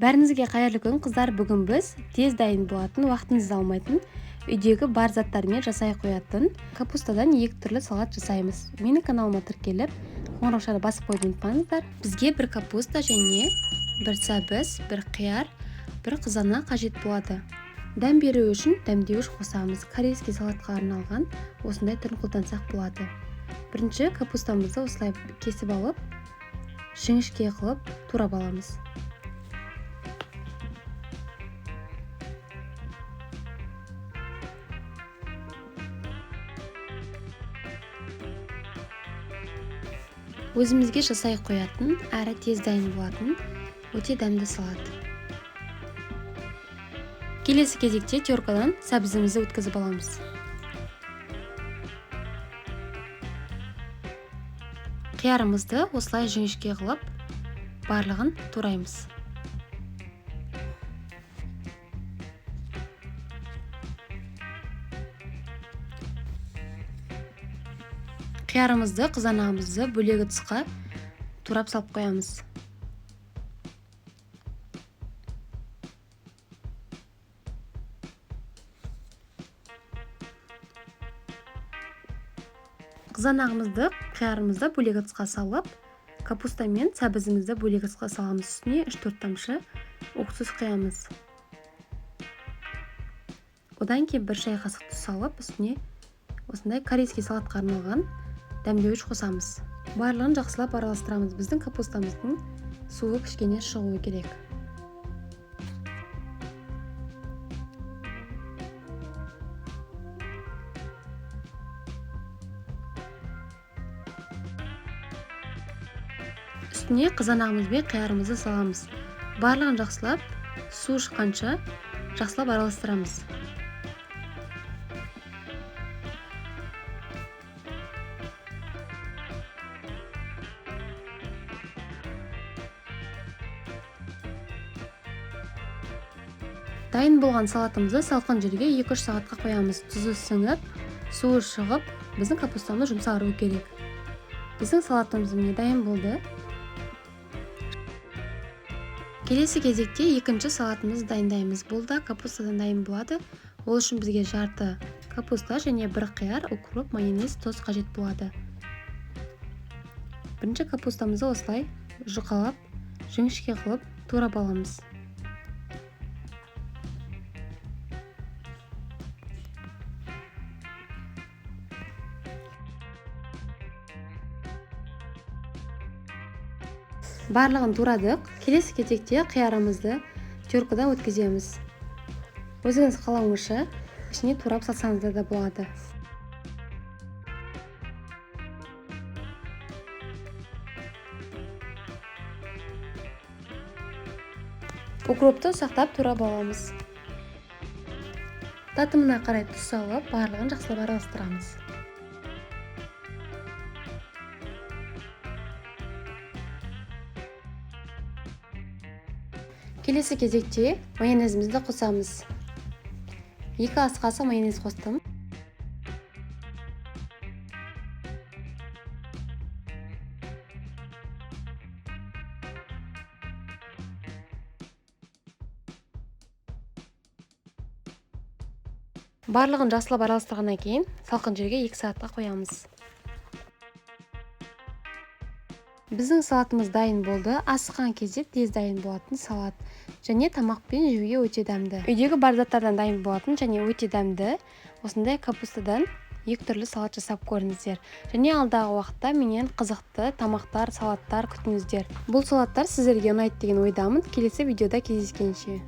Бәріңізге қайырлы күн қыздар. Бүгін біз тез дайын болатын, уақытыңызды алмайтын, үйдегі бар заттармен жасай қоятын капустадан екі түрлі салат жасаймыз. Менің каналыма тіркеліп, қоңыраушаны басып қойуды ұмытпаңыздар. Бізге бір капуста және бір сәбіз, бір қияр, бір қызанақ қажет болады. Дәм беру үшін дәмдеуіш қосамыз. Корейский салатқа арналған осындай түрін қолдансақ болады. Бірінші капустамызды осылай кесіп алып, жіңішке қылып турап аламыз. Өзімізге жасай қоятын, әрі тез дайын болатын өте дәмді салат. Келесі кезекте теркадан сәбізімізді өткізіп аламыз. Қиярымызды осылай жіңішке қылып, барлығын тураймыз. Қиярымызды, қызанағымызды бөлегі тұсқа турап салып қоямыз. Қызанағымызды, қиярымызды бөлегі тұсқа салып, капуста мен сәбізімізді бөлегі тұсқа саламыз. Үстіне 3-4 тамшы уксус құямыз. Одан кейін бір шай қасық тұз салып, үстіне осындай корейский салатқа арналған дәмдеуіш қосамыз. Барлығын жақсылап араластырамыз. Біздің капустамыздың суы кішкене шығуы керек. Үстіне қызанағымыз бен қиярымызды саламыз. Барлығын жақсылап су шыққанша жақсылап араластырамыз. Дайын болған салатымызды салқын жерге 2-3 сағатқа қоямыз. Тұзы сіңіп, суы шығып, біздің капустамыз жұмсаруы керек. Біздің салатымыз міне дайын болды. Келесі кезекте екінші салатымызды дайындаймыз. Бұл да капустадан дайын болады. Ол үшін бізге жарты капуста және бір қияр, укроп, майонез, тұз қажет болады. Бірінші капустамызды осылай жұқалап, жіңішке қылып турап аламыз. Барлығын турадық. Келесі кезекте қиярымызды теркадан өткіземіз. Өзіңіз қалауыңызша ішіне турап салсаңыз да болады. Укропты ұсақтап турап аламыз. Татымына қарай тұз салып, барлығын жақсылап араластырамыз. Келесі кезекте майонезімізді қосамыз. 2 ас қасық майонез қостым. Барлығын жақсылап араластырғаннан кейін салқын жерге 2 сағатқа қоямыз. Біздің салатымыз дайын болды. Асыққан кезде тез дайын болатын салат. Және тамақпен жеуге өте дәмді. Үйдегі бар заттардан дайын болатын және өте дәмді осындай капустадан екі түрлі салат жасап көріңіздер. Және алдағы уақытта менен қызықты тамақтар, салаттар күтіңіздер. Бұл салаттар сіздерге ұнайды деген ойдамын. Келесі видеода кездескенше.